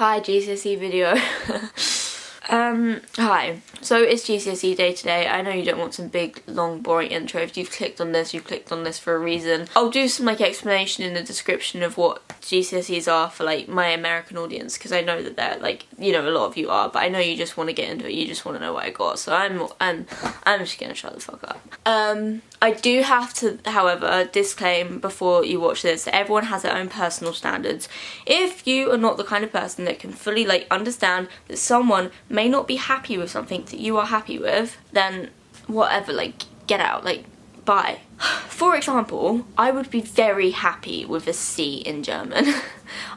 Hi, GCSE video. Hi. So it's GCSE day today. I know you don't want some big, long, boring intro. If you've clicked on this, you've clicked on this for a reason. I'll do some explanation in the description of what GCSEs are for my American audience, because I know that they're a lot of you are, but I know you just want to get into it. You just want to know what I got. So I'm just gonna shut the fuck up. I do have to, however, disclaim before you watch this that everyone has their own personal standards. If you are not the kind of person that can fully understand that someone may not be happy with something that you are happy with, then whatever, get out, bye. For example, I would be very happy with a C in German.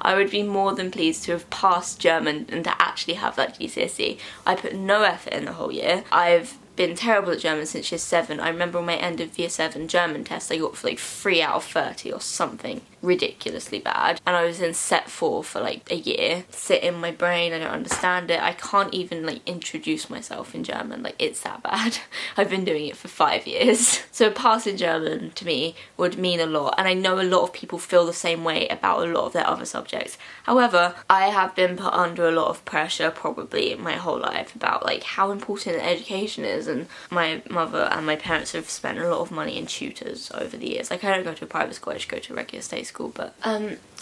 I would be more than pleased to have passed German and to actually have that GCSE. I put no effort in the whole year. I've been terrible at German since year 7. I remember on my end of year 7 German test I got 3 out of 30 or something ridiculously bad, and I was in set 4 for a year. Sit in my brain, I don't understand it. I can't even introduce myself in German, it's that bad. I've been doing it for 5 years. So passing German to me would mean a lot, and I know a lot of people feel the same way about a lot of their other subjects. However, I have been put under a lot of pressure probably my whole life about how important education is, and my mother and my parents have spent a lot of money in tutors over the years. I don't go to a private school, I just go to a regular state school, but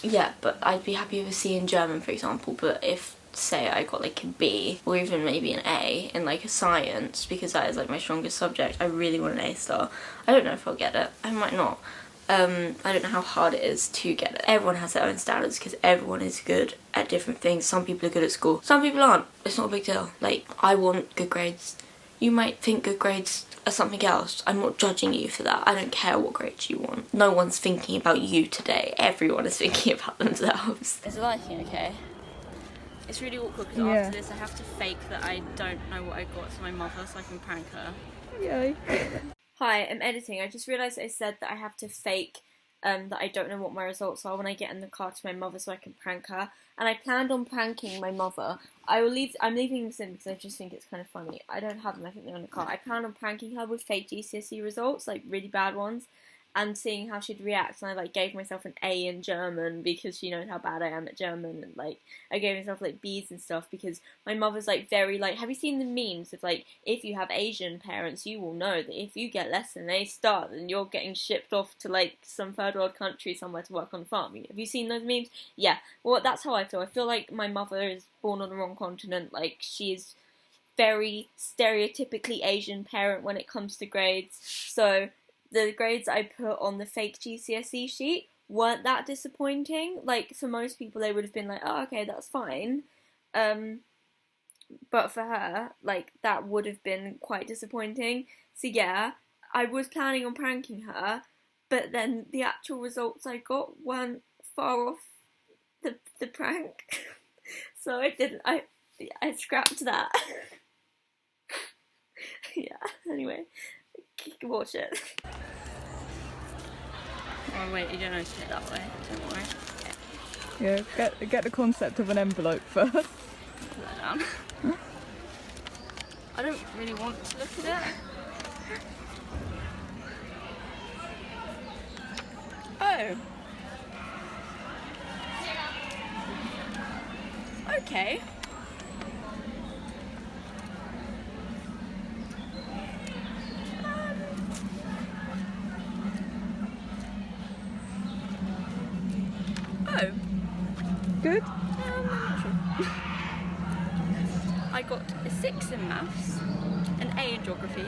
yeah, but I'd be happy with a C in German, for example. But if, say, I got a B or even maybe an A in a science, because that is my strongest subject, I really want an A star. I don't know if I'll get it, I might not. I don't know how hard it is to get it. Everyone has their own standards because everyone is good at different things. Some people are good at school, some people aren't. It's not a big deal. I want good grades. You might think good grades are something else. I'm not judging you for that. I don't care what grades you want. No one's thinking about you today. Everyone is thinking about themselves. Is the lighting okay? It's really awkward because after this I have to fake that I don't know what I got to my mother so I can prank her. Yay. Hi, I'm editing. I just realised I said that I have to fake that I don't know what my results are when I get in the car to my mother so I can prank her. And I planned on pranking my mother. I'm leaving this in because I just think it's kind of funny. I don't have them, I think they're in the car. I planned on pranking her with fake GCSE results, really bad ones, and seeing how she'd react. And I gave myself an A in German because she knows how bad I am at German, and I gave myself B's and stuff because my mother's very have you seen the memes of if you have Asian parents, you will know that if you get less than an A star, then you're getting shipped off to some third world country somewhere to work on a farm. Have you seen those memes? Yeah, well, that's how I feel. I feel my mother is born on the wrong continent. She is very stereotypically Asian parent when it comes to grades. So the grades I put on the fake GCSE sheet weren't that disappointing. For most people, they would have been oh, okay, that's fine. But for her, that would have been quite disappointing. So yeah, I was planning on pranking her, but then the actual results I got weren't far off the prank. So I didn't, I scrapped that. Yeah, anyway, watch it. Oh wait, you don't know to hit that way, don't worry. Okay. Yeah, get the concept of an envelope first. Put that down. I don't really want to look at it. Oh. Okay. Oh. Good? I'm not sure. I got a 6 in maths, an A in geography,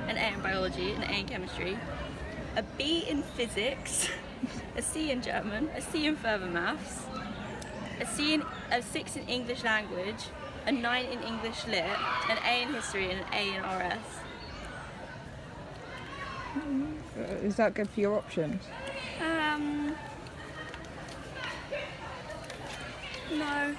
an A in biology, an A in chemistry, a B in physics, a C in German, a C in further maths, a 6 in English language, a 9 in English lit, an A in history, and an A in RS. Is that good for your options? No.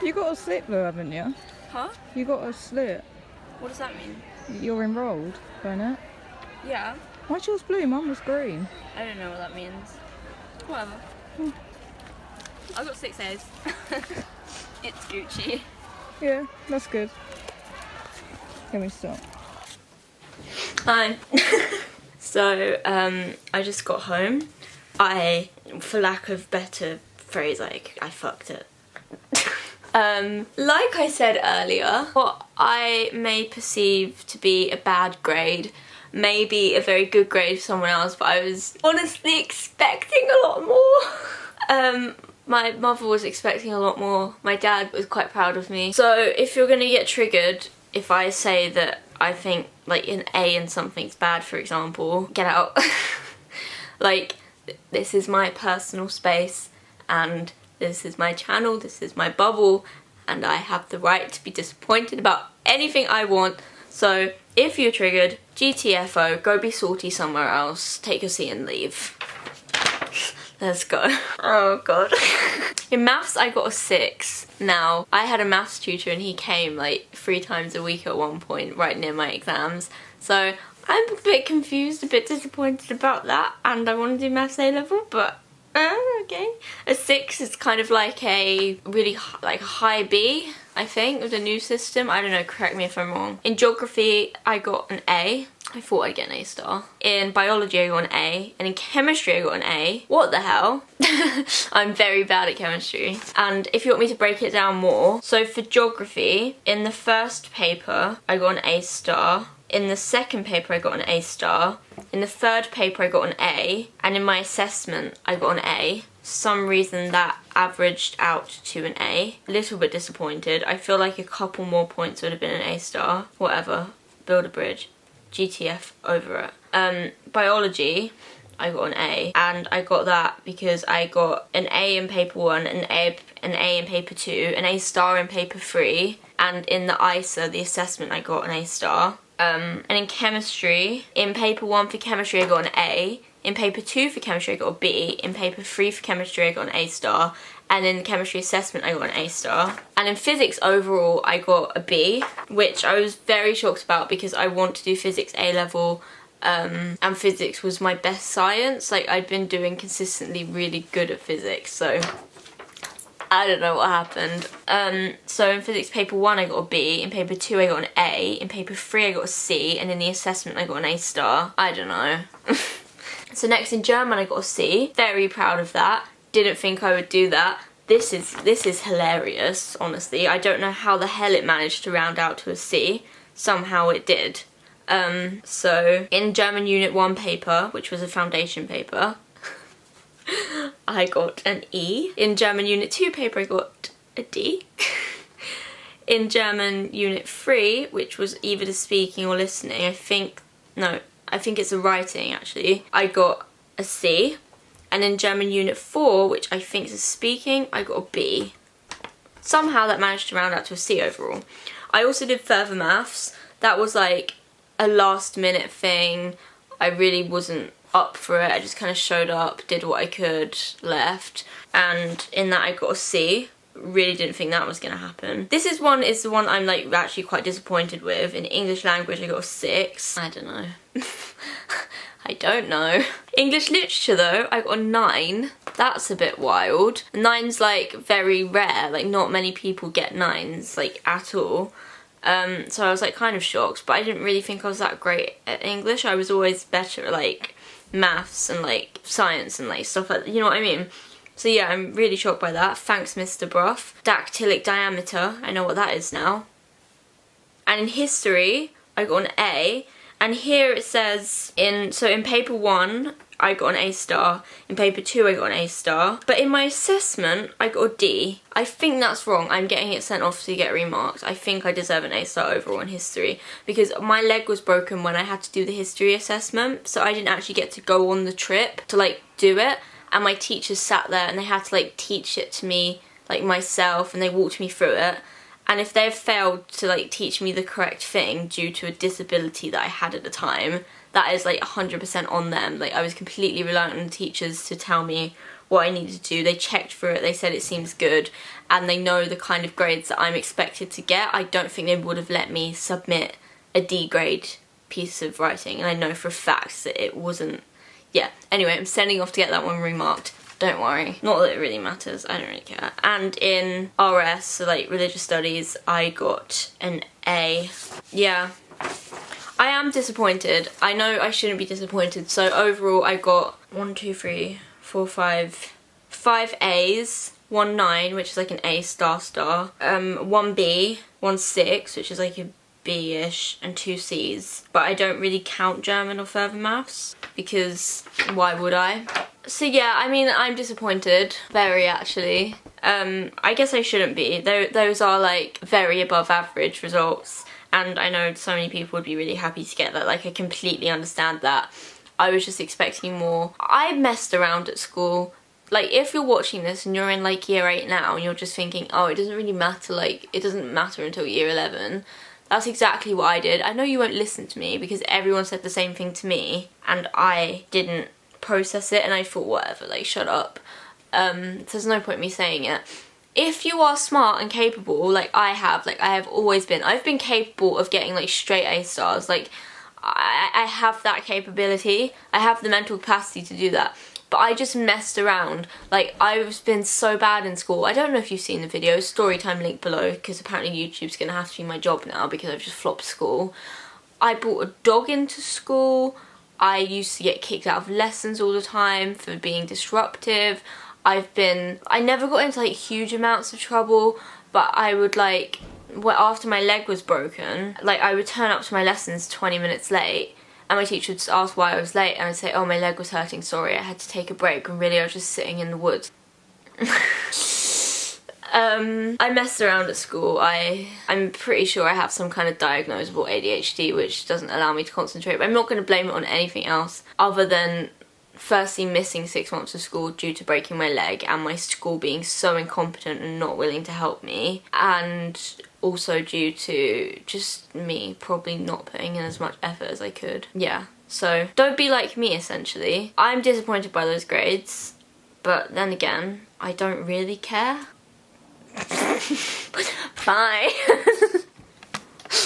You got a slip though, haven't you? Huh? You got a slip. What does that mean? You're enrolled, don't it? Yeah. Why's yours blue? Mine was green. I don't know what that means. Whatever. I got 6 A's. It's Gucci. Yeah, that's good. Let me stop. Hi. So, I just got home for lack of better phrase, like, I fucked it. Like I said earlier, what I may perceive to be a bad grade may be a very good grade for someone else, but I was honestly expecting a lot more. My mother was expecting a lot more. My dad was quite proud of me. So if you're gonna get triggered, if I say that I think like an A in something's bad, for example, get out. Like, this is my personal space, and this is my channel, this is my bubble, and I have the right to be disappointed about anything I want. So if you're triggered, GTFO, go be salty somewhere else, take your C and leave. Let's go. Oh god. In maths I got a 6. Now, I had a maths tutor and he came like 3 times a week at one point right near my exams. So I'm a bit confused, a bit disappointed about that, and I want to do maths A level, but okay. A 6 is kind of like a really like a high B, I think, with the new system. I don't know, correct me if I'm wrong. In geography I got an A. I thought I'd get an A-star. In biology I got an A, and in chemistry I got an A. What the hell? I'm very bad at chemistry. And if you want me to break it down more, so for geography, in the first paper I got an A-star. In the second paper I got an A-star. In the third paper I got an A, and in my assessment I got an A. For some reason that averaged out to an A. A little bit disappointed. I feel like a couple more points would have been an A-star. Whatever. Build a bridge. GTF over it. Biology, I got an A, and I got that because I got an A in paper 1, an A in paper 2, an A-star in paper 3, and in the ISA, the assessment, I got an A-star. And in chemistry, in paper 1 for chemistry I got an A, in paper 2 for chemistry I got a B, in paper 3 for chemistry I got an A-star, and in the chemistry assessment I got an A-star. And in physics overall I got a B, which I was very shocked about because I want to do physics A-level, and physics was my best science. Like, I'd been doing consistently really good at physics, so I don't know what happened. So in physics paper 1 I got a B, in paper 2 I got an A, in paper 3 I got a C, and in the assessment I got an A-star. I don't know. So next in German I got a C. Very proud of that. Didn't think I would do that. This is hilarious, honestly. I don't know how the hell it managed to round out to a C. Somehow it did. So in German Unit 1 paper, which was a foundation paper, I got an E. In German Unit 2 paper I got a D. In German Unit 3, which was either the speaking or listening, I think it's a writing actually, I got a C. And in German Unit 4, which I think is speaking, I got a B. Somehow that managed to round out to a C overall. I also did further maths. That was like a last minute thing. I really wasn't up for it. I just kind of showed up, did what I could, left. And in that I got a C. Really didn't think that was going to happen. This is the one I'm like actually quite disappointed with. In English language I got a 6. I don't know. I don't know. English literature though, I got a 9. That's a bit wild. 9's like very rare, like not many people get 9s like at all. So I was like kind of shocked, but I didn't really think I was that great at English. I was always better at like maths and like science and like stuff like that, you know what I mean? So yeah, I'm really shocked by that. Thanks Mr. Bruff. Dactylic diameter, I know what that is now. And in history, I got an A. And here it says, in paper 1, I got an A-star. In paper 2, I got an A-star. But in my assessment, I got a D. I think that's wrong. I'm getting it sent off to get remarked. I think I deserve an A-star overall in history. Because my leg was broken when I had to do the history assessment. So I didn't actually get to go on the trip to, like, do it. And my teachers sat there and they had to, like, teach it to me, like, myself. And they walked me through it. And if they've failed to like teach me the correct thing due to a disability that I had at the time, that is like 100% on them. Like, I was completely reliant on the teachers to tell me what I needed to do. They checked through it, they said it seems good, and they know the kind of grades that I'm expected to get. I don't think they would have let me submit a D grade piece of writing, and I know for a fact that it wasn't. Yeah, anyway, I'm sending off to get that one remarked. Don't worry. Not that it really matters, I don't really care. And in RS, so like religious studies, I got an A. Yeah. I am disappointed. I know I shouldn't be disappointed. So overall I got 1, 2, 3, 4, 5, 5 A's, 1 9, which is like an A star star, 1 B, 1 6, which is like a B-ish, and 2 C's. But I don't really count German or further maths, because why would I? So yeah, I mean, I'm disappointed. Very, actually. I guess I shouldn't be. Those are like very above average results, and I know so many people would be really happy to get that. Like, I completely understand that. I was just expecting more. I messed around at school. Like, if you're watching this and you're in like year 8 now and you're just thinking, oh, it doesn't really matter, like, it doesn't matter until year 11, that's exactly what I did. I know you won't listen to me because everyone said the same thing to me and I didn't process it, and I thought, whatever, like, shut up. There's no point in me saying it. If you are smart and capable, like I have always been, I've been capable of getting like straight A stars. Like, I have that capability. I have the mental capacity to do that. But I just messed around. Like, I've been so bad in school. I don't know if you've seen the video, story time link below, because apparently YouTube's gonna have to be my job now because I've just flopped school. I brought a dog into school. I used to get kicked out of lessons all the time for being disruptive. I never got into like huge amounts of trouble, but I would like, after my leg was broken, like I would turn up to my lessons 20 minutes late, and my teacher would just ask why I was late, and I'd say, oh, my leg was hurting, sorry, I had to take a break, and really I was just sitting in the woods. I messed around at school. I'm pretty sure I have some kind of diagnosable ADHD which doesn't allow me to concentrate, but I'm not going to blame it on anything else other than firstly missing 6 months of school due to breaking my leg and my school being so incompetent and not willing to help me, and also due to just me probably not putting in as much effort as I could. Yeah, so don't be like me, essentially. I'm disappointed by those grades, but then again, I don't really care. Bye.